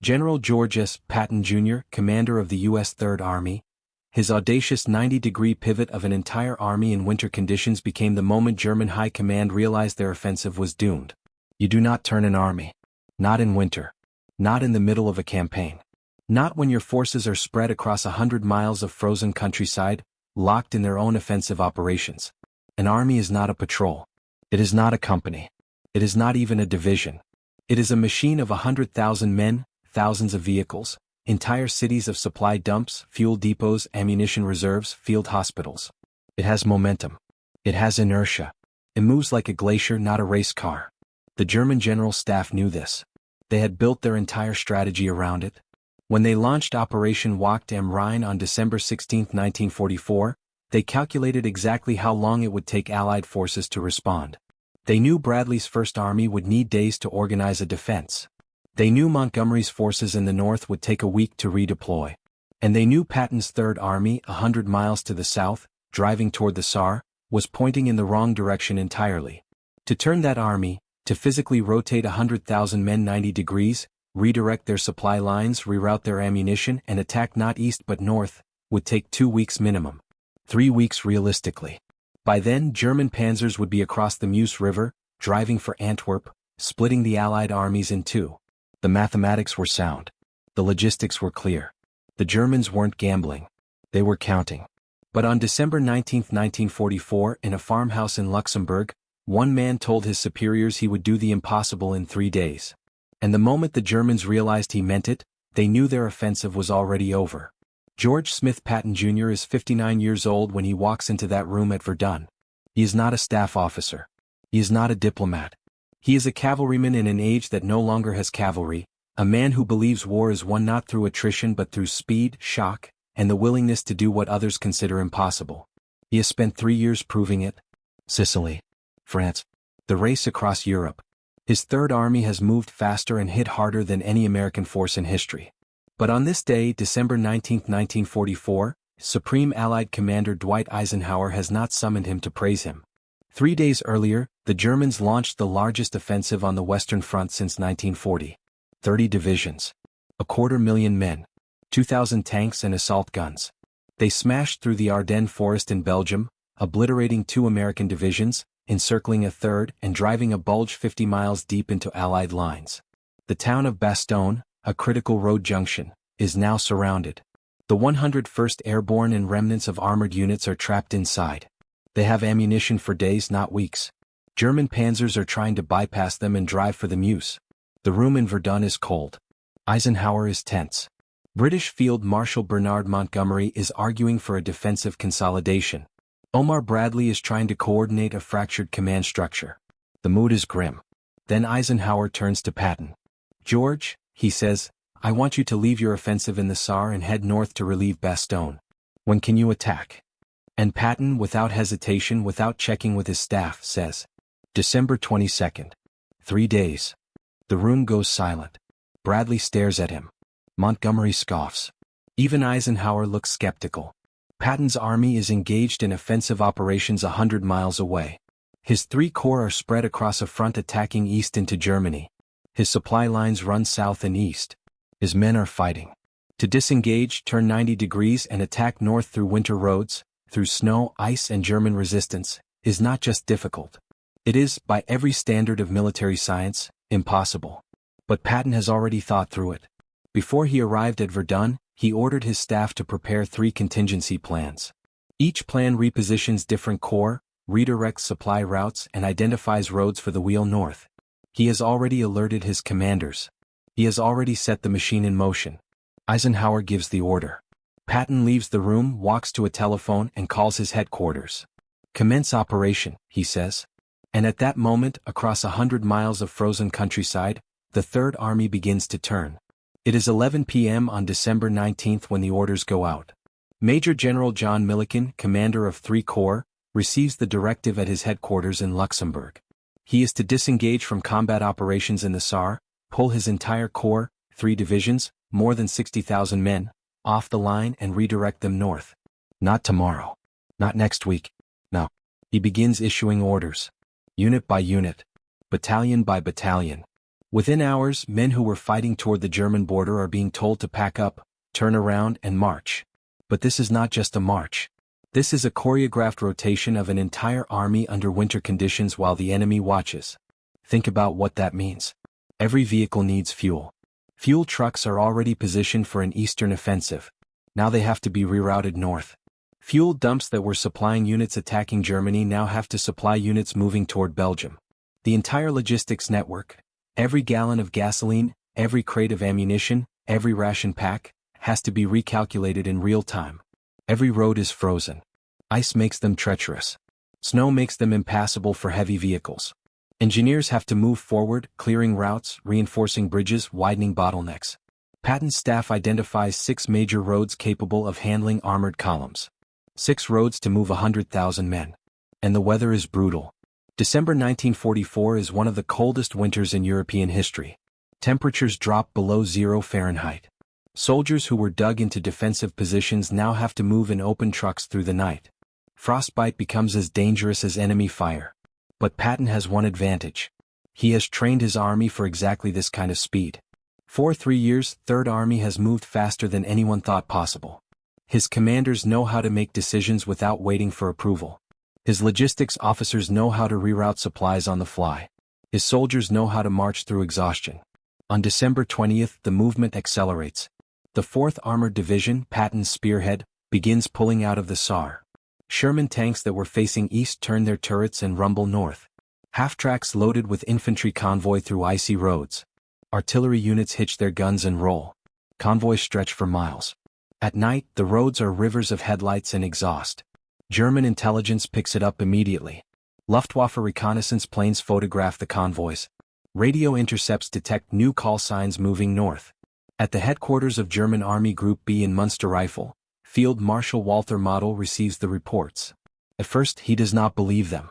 General George S. Patton Jr., commander of the U.S. Third Army, his audacious 90-degree pivot of an entire army in winter conditions became the moment German high command realized their offensive was doomed. You do not turn an army. Not in winter. Not in the middle of a campaign. Not when your forces are spread across 100 miles of frozen countryside, locked in their own offensive operations. An army is not a patrol. It is not a company. It is not even a division. It is a machine of 100,000 men, thousands of vehicles, entire cities of supply dumps, fuel depots, ammunition reserves, field hospitals. It has momentum. It has inertia. It moves like a glacier, not a race car. The German general staff knew this. They had built their entire strategy around it. When they launched Operation Wacht am Rhein on December 16, 1944, they calculated exactly how long it would take Allied forces to respond. They knew Bradley's First Army would need days to organize a defense. They knew Montgomery's forces in the north would take a week to redeploy. And they knew Patton's Third Army, 100 miles to the south, driving toward the Saar, was pointing in the wrong direction entirely. To turn that army, to physically rotate 100,000 men 90 degrees, redirect their supply lines, reroute their ammunition, and attack not east but north, would take 2 weeks minimum. 3 weeks realistically. By then, German panzers would be across the Meuse River, driving for Antwerp, splitting the Allied armies in two. The mathematics were sound. The logistics were clear. The Germans weren't gambling. They were counting. But on December 19, 1944, in a farmhouse in Luxembourg, one man told his superiors he would do the impossible in 3 days. And the moment the Germans realized he meant it, they knew their offensive was already over. George Smith Patton Jr. is 59 years old when he walks into that room at Verdun. He is not a staff officer. He is not a diplomat. He is a cavalryman in an age that no longer has cavalry, a man who believes war is won not through attrition but through speed, shock, and the willingness to do what others consider impossible. He has spent 3 years proving it. Sicily, France, the race across Europe. His Third Army has moved faster and hit harder than any American force in history. But on this day, December 19, 1944, Supreme Allied Commander Dwight Eisenhower has not summoned him to praise him. 3 days earlier, the Germans launched the largest offensive on the Western Front since 1940. 30 divisions. 250,000 men. 2,000 tanks and assault guns. They smashed through the Ardennes forest in Belgium, obliterating 2 American divisions, encircling a third, and driving a Bulge 50 miles deep into Allied lines. The town of Bastogne, a critical road junction, is now surrounded. The 101st Airborne and remnants of armored units are trapped inside. They have ammunition for days, not weeks. German panzers are trying to bypass them and drive for the Meuse. The room in Verdun is cold. Eisenhower is tense. British Field Marshal Bernard Montgomery is arguing for a defensive consolidation. Omar Bradley is trying to coordinate a fractured command structure. The mood is grim. Then Eisenhower turns to Patton. "George," he says, "I want you to leave your offensive in the Saar and head north to relieve Bastogne. When can you attack?" And Patton, without hesitation, without checking with his staff, says, "December 22nd. 3 days." The room goes silent. Bradley stares at him. Montgomery scoffs. Even Eisenhower looks skeptical. Patton's army is engaged in offensive operations 100 miles away. His 3 corps are spread across a front attacking east into Germany. His supply lines run south and east. His men are fighting. To disengage, turn 90 degrees and attack north through winter roads, through snow, ice and German resistance, is not just difficult. It is, by every standard of military science, impossible. But Patton has already thought through it. Before he arrived at Verdun, he ordered his staff to prepare 3 contingency plans. Each plan repositions different corps, redirects supply routes and identifies roads for the wheel north. He has already alerted his commanders. He has already set the machine in motion. Eisenhower gives the order. Patton leaves the room, walks to a telephone and calls his headquarters. "Commence operation," he says. And at that moment, across 100 miles of frozen countryside, the Third Army begins to turn. It is 11 p.m. on December 19 when the orders go out. Major General John Milliken, commander of 3 corps, receives the directive at his headquarters in Luxembourg. He is to disengage from combat operations in the Saar, pull his entire corps, 3 divisions, more than 60,000 men, off the line and redirect them north. Not tomorrow. Not next week. No. He begins issuing orders. Unit by unit. Battalion by battalion. Within hours, men who were fighting toward the German border are being told to pack up, turn around and march. But this is not just a march. This is a choreographed rotation of an entire army under winter conditions while the enemy watches. Think about what that means. Every vehicle needs fuel. Fuel trucks are already positioned for an eastern offensive. Now they have to be rerouted north. Fuel dumps that were supplying units attacking Germany now have to supply units moving toward Belgium. The entire logistics network, every gallon of gasoline, every crate of ammunition, every ration pack, has to be recalculated in real time. Every road is frozen. Ice makes them treacherous. Snow makes them impassable for heavy vehicles. Engineers have to move forward, clearing routes, reinforcing bridges, widening bottlenecks. Patton's staff identifies 6 major roads capable of handling armored columns. 6 roads to move 100,000 men. And the weather is brutal. December 1944 is one of the coldest winters in European history. Temperatures drop below 0 Fahrenheit. Soldiers who were dug into defensive positions now have to move in open trucks through the night. Frostbite becomes as dangerous as enemy fire. But Patton has one advantage. He has trained his army for exactly this kind of speed. For 3 years, Third Army has moved faster than anyone thought possible. His commanders know how to make decisions without waiting for approval. His logistics officers know how to reroute supplies on the fly. His soldiers know how to march through exhaustion. On December 20th, the movement accelerates. The 4th Armored Division, Patton's spearhead, begins pulling out of the Saar. Sherman tanks that were facing east turn their turrets and rumble north. Half-tracks loaded with infantry convoy through icy roads. Artillery units hitch their guns and roll. Convoys stretch for miles. At night, the roads are rivers of headlights and exhaust. German intelligence picks it up immediately. Luftwaffe reconnaissance planes photograph the convoys. Radio intercepts detect new call signs moving north. At the headquarters of German Army Group B in Munster Rifle, Field Marshal Walter Model receives the reports. At first, he does not believe them.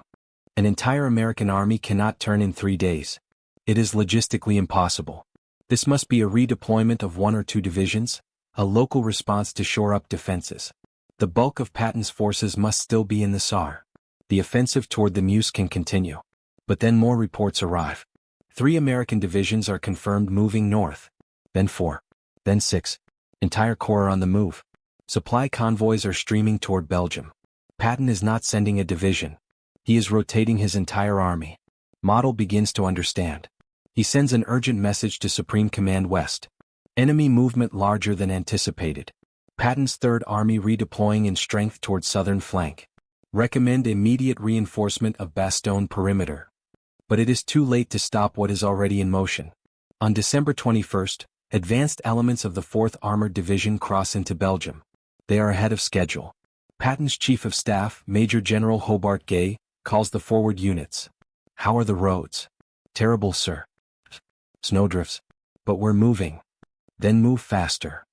An entire American army cannot turn in 3 days. It is logistically impossible. This must be a redeployment of 1 or 2 divisions, a local response to shore up defenses. The bulk of Patton's forces must still be in the Saar. The offensive toward the Meuse can continue. But then more reports arrive. 3 American divisions are confirmed moving north. Then 4. Then 6. Entire corps are on the move. Supply convoys are streaming toward Belgium. Patton is not sending a division. He is rotating his entire army. Model begins to understand. He sends an urgent message to Supreme Command West. Enemy movement larger than anticipated. Patton's Third Army redeploying in strength toward southern flank. Recommend immediate reinforcement of Bastogne perimeter. But it is too late to stop what is already in motion. On December 21st, advanced elements of the 4th Armored Division cross into Belgium. They are ahead of schedule. Patton's Chief of Staff, Major General Hobart Gay, calls the forward units. How are the roads? Terrible, sir. Snowdrifts. But we're moving. Then move faster.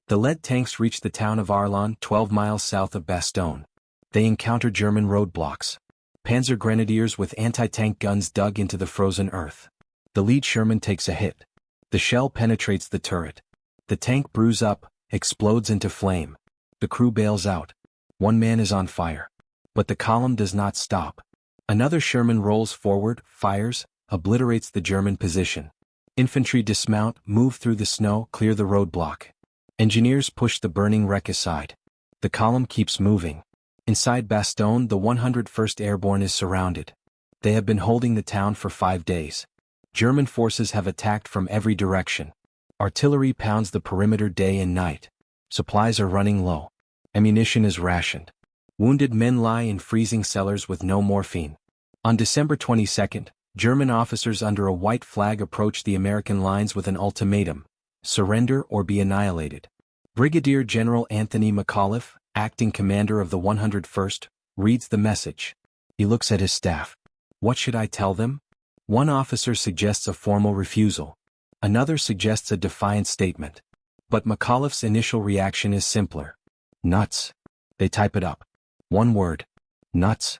The lead tanks reach the town of Arlon, 12 miles south of Bastogne. They encounter German roadblocks. Panzer grenadiers with anti-tank guns dug into the frozen earth. The lead Sherman takes a hit. The shell penetrates the turret. The tank brews up, explodes into flame. The crew bails out. 1 man is on fire. But the column does not stop. Another Sherman rolls forward, fires, obliterates the German position. Infantry dismount, move through the snow, clear the roadblock. Engineers push the burning wreck aside. The column keeps moving. Inside Bastogne, the 101st Airborne is surrounded. They have been holding the town for 5 days. German forces have attacked from every direction. Artillery pounds the perimeter day and night. Supplies are running low. Ammunition is rationed. Wounded men lie in freezing cellars with no morphine. On December 22nd, German officers under a white flag approach the American lines with an ultimatum: surrender or be annihilated. Brigadier General Anthony McAuliffe, acting commander of the 101st, reads the message. He looks at his staff. What should I tell them? One officer suggests a formal refusal. Another suggests a defiant statement. But McAuliffe's initial reaction is simpler. Nuts. They type it up. 1 word. Nuts.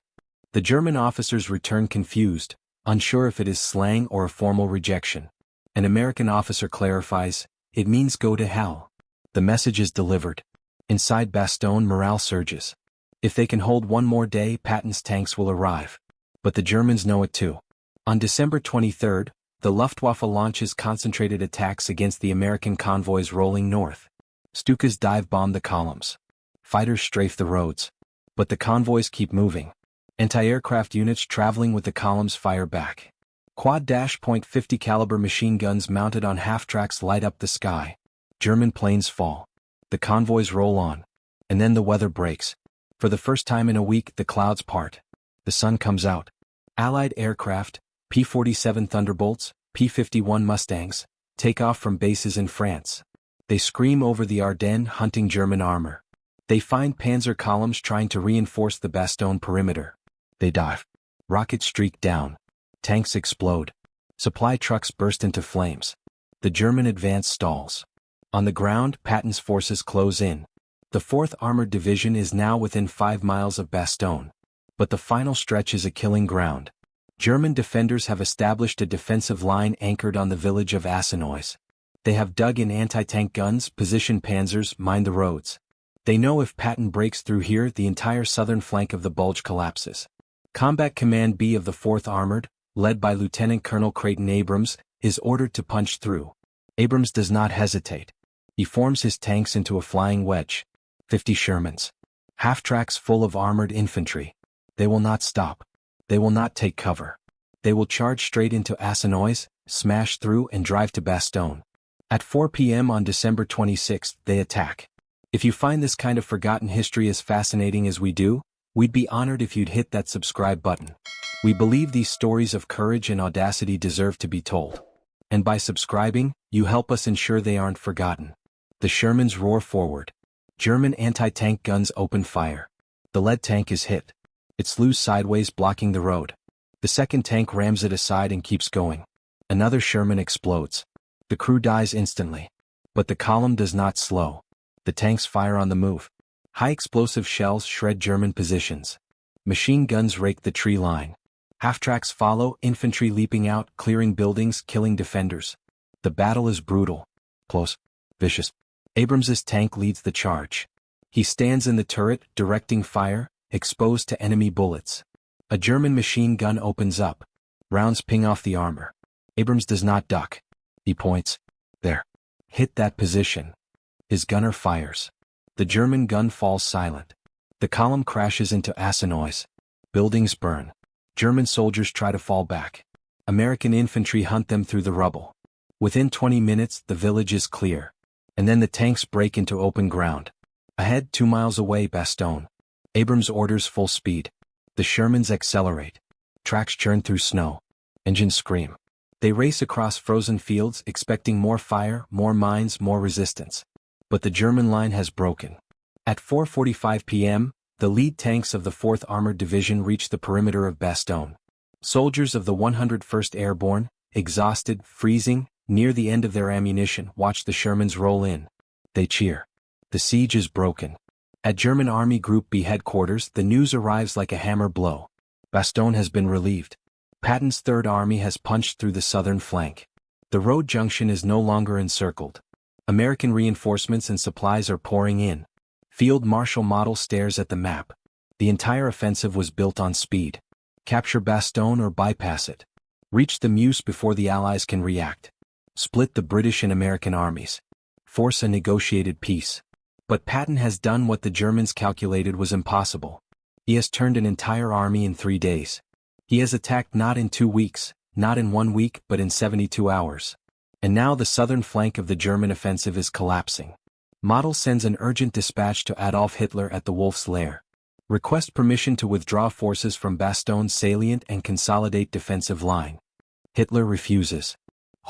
The German officers return confused, unsure if it is slang or a formal rejection. An American officer clarifies, it means go to hell. The message is delivered. Inside Bastogne, morale surges. If they can hold 1 more day, Patton's tanks will arrive. But the Germans know it too. On December 23rd, the Luftwaffe launches concentrated attacks against the American convoys rolling north. Stukas dive-bomb the columns. Fighters strafe the roads. But the convoys keep moving. Anti-aircraft units traveling with the columns fire back. Quad-.50 caliber machine guns mounted on half-tracks light up the sky. German planes fall. The convoys roll on. And then the weather breaks. For the first time in a week, the clouds part. The sun comes out. Allied aircraft, P-47 Thunderbolts, P-51 Mustangs, take off from bases in France. They scream over the Ardennes hunting German armor. They find panzer columns trying to reinforce the Bastogne perimeter. They dive. Rockets streak down. Tanks explode. Supply trucks burst into flames. The German advance stalls. On the ground, Patton's forces close in. The 4th Armored Division is now within 5 miles of Bastogne. But the final stretch is a killing ground. German defenders have established a defensive line anchored on the village of Assenois. They have dug in anti-tank guns, positioned panzers, mined the roads. They know if Patton breaks through here, the entire southern flank of the Bulge collapses. Combat Command B of the 4th Armored, led by Lieutenant Colonel Creighton Abrams, is ordered to punch through. Abrams does not hesitate. He forms his tanks into a flying wedge. 50 Shermans. Half-tracks full of armored infantry. They will not stop. They will not take cover. They will charge straight into Assenois, smash through and drive to Bastogne. At 4 p.m. on December 26, they attack. If you find this kind of forgotten history as fascinating as we do, we'd be honored if you'd hit that subscribe button. We believe these stories of courage and audacity deserve to be told. And by subscribing, you help us ensure they aren't forgotten. The Shermans roar forward. German anti-tank guns open fire. The lead tank is hit. It slews sideways, blocking the road. The second tank rams it aside and keeps going. Another Sherman explodes. The crew dies instantly. But the column does not slow. The tanks fire on the move. High explosive shells shred German positions. Machine guns rake the tree line. Half-tracks follow, infantry leaping out, clearing buildings, killing defenders. The battle is brutal. Close. Vicious. Abrams's tank leads the charge. He stands in the turret, directing fire, exposed to enemy bullets. A German machine gun opens up. Rounds ping off the armor. Abrams does not duck. He points. There. Hit that position. His gunner fires. The German gun falls silent. The column crashes into Assenois. Buildings burn. German soldiers try to fall back. American infantry hunt them through the rubble. Within 20 minutes, the village is clear. And then the tanks break into open ground. Ahead, 2 miles away, Bastogne. Abrams orders full speed. The Shermans accelerate. Tracks churn through snow. Engines scream. They race across frozen fields, expecting more fire, more mines, more resistance. But the German line has broken. At 4:45 p.m., the lead tanks of the 4th Armored Division reach the perimeter of Bastogne. Soldiers of the 101st Airborne, exhausted, freezing, near the end of their ammunition, watch the Shermans roll in. They cheer. The siege is broken. At German Army Group B headquarters, the news arrives like a hammer blow. Bastogne has been relieved. Patton's 3rd Army has punched through the southern flank. The road junction is no longer encircled. American reinforcements and supplies are pouring in. Field Marshal Model stares at the map. The entire offensive was built on speed. Capture Bastogne or bypass it. Reach the Meuse before the Allies can react. Split the British and American armies. Force a negotiated peace. But Patton has done what the Germans calculated was impossible. He has turned an entire army in 3 days. He has attacked not in 2 weeks, not in 1 week, but in 72 hours. And now the southern flank of the German offensive is collapsing. Model sends an urgent dispatch to Adolf Hitler at the Wolf's Lair. Request permission to withdraw forces from Bastogne's salient and consolidate defensive line. Hitler refuses.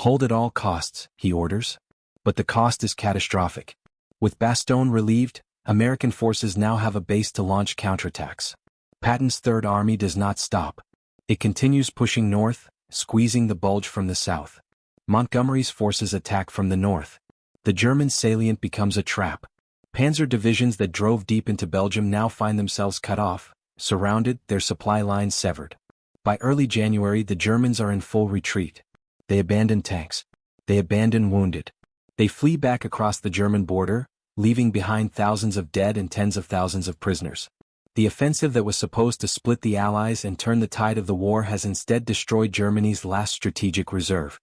Hold at all costs, he orders. But the cost is catastrophic. With Bastogne relieved, American forces now have a base to launch counterattacks. Patton's 3rd Army does not stop. It continues pushing north, squeezing the Bulge from the south. Montgomery's forces attack from the north. The German salient becomes a trap. Panzer divisions that drove deep into Belgium now find themselves cut off, surrounded, their supply lines severed. By early January, the Germans are in full retreat. They abandon tanks. They abandon wounded. They flee back across the German border, leaving behind thousands of dead and tens of thousands of prisoners. The offensive that was supposed to split the Allies and turn the tide of the war has instead destroyed Germany's last strategic reserve.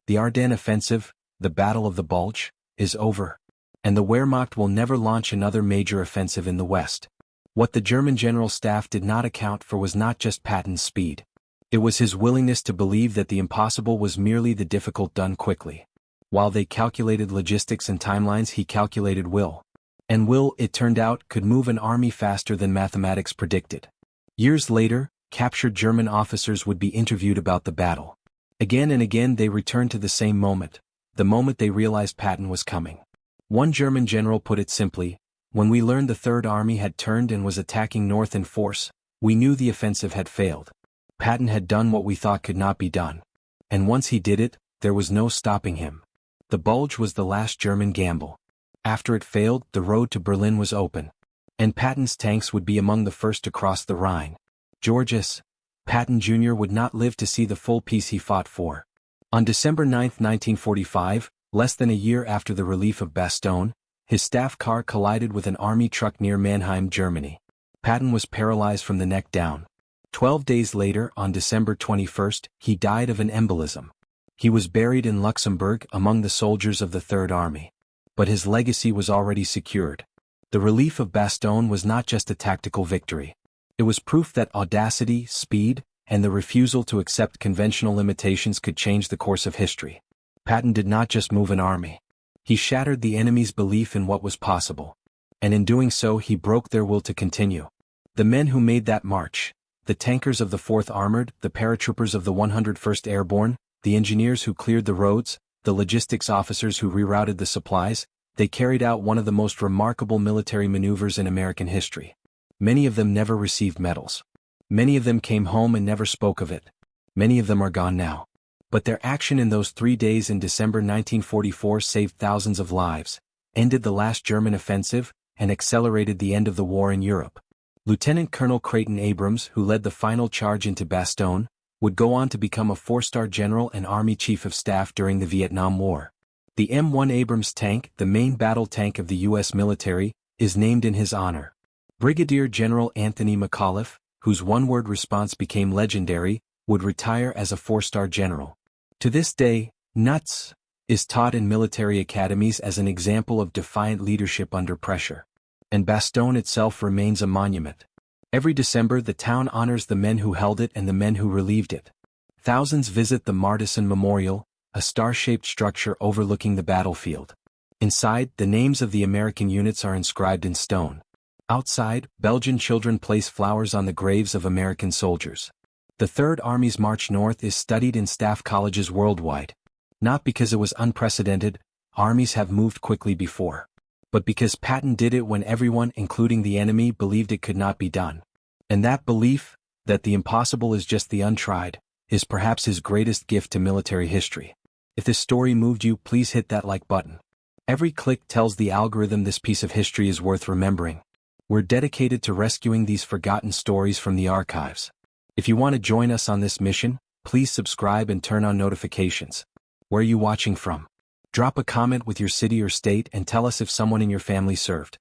The Ardennes offensive, the Battle of the Bulge, is over. And the Wehrmacht will never launch another major offensive in the West. What the German General Staff did not account for was not just Patton's speed. It was his willingness to believe that the impossible was merely the difficult done quickly. While they calculated logistics and timelines, he calculated will. And will, it turned out, could move an army faster than mathematics predicted. Years later, captured German officers would be interviewed about the battle. Again and again they returned to the same moment, the moment they realized Patton was coming. One German general put it simply, "When we learned the Third Army had turned and was attacking north in force, we knew the offensive had failed. Patton had done what we thought could not be done. And once he did it, there was no stopping him." The Bulge was the last German gamble. After it failed, the road to Berlin was open. And Patton's tanks would be among the first to cross the Rhine. Georges, Patton Jr. would not live to see the full peace he fought for. On December 9, 1945, less than a year after the relief of Bastogne, his staff car collided with an army truck near Mannheim, Germany. Patton was paralyzed from the neck down. 12 days later, on December 21, he died of an embolism. He was buried in Luxembourg among the soldiers of the Third Army. But his legacy was already secured. The relief of Bastogne was not just a tactical victory. It was proof that audacity, speed, and the refusal to accept conventional limitations could change the course of history. Patton did not just move an army. He shattered the enemy's belief in what was possible. And in doing so he broke their will to continue. The men who made that march, the tankers of the 4th Armored, the paratroopers of the 101st Airborne, the engineers who cleared the roads, the logistics officers who rerouted the supplies, they carried out one of the most remarkable military maneuvers in American history. Many of them never received medals. Many of them came home and never spoke of it. Many of them are gone now. But their action in those 3 days in December 1944 saved thousands of lives, ended the last German offensive, and accelerated the end of the war in Europe. Lieutenant Colonel Creighton Abrams, who led the final charge into Bastogne, would go on to become a 4-star general and Army Chief of Staff during the Vietnam War. The M1 Abrams tank, the main battle tank of the U.S. military, is named in his honor. Brigadier General Anthony McAuliffe, whose one-word response became legendary, would retire as a 4-star general. To this day, nuts is taught in military academies as an example of defiant leadership under pressure. And Bastogne itself remains a monument. Every December the town honors the men who held it and the men who relieved it. Thousands visit the Martison Memorial, a star-shaped structure overlooking the battlefield. Inside, the names of the American units are inscribed in stone. Outside, Belgian children place flowers on the graves of American soldiers. The Third Army's march north is studied in staff colleges worldwide. Not because it was unprecedented, armies have moved quickly before. But because Patton did it when everyone, including the enemy, believed it could not be done. And that belief, that the impossible is just the untried, is perhaps his greatest gift to military history. If this story moved you, please hit that like button. Every click tells the algorithm this piece of history is worth remembering. We're dedicated to rescuing these forgotten stories from the archives. If you want to join us on this mission, please subscribe and turn on notifications. Where are you watching from? Drop a comment with your city or state and tell us if someone in your family served.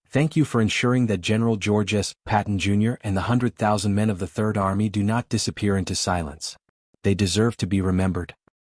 Thank you for ensuring that General George S. Patton Jr. and the 100,000 men of the Third Army do not disappear into silence. They deserve to be remembered.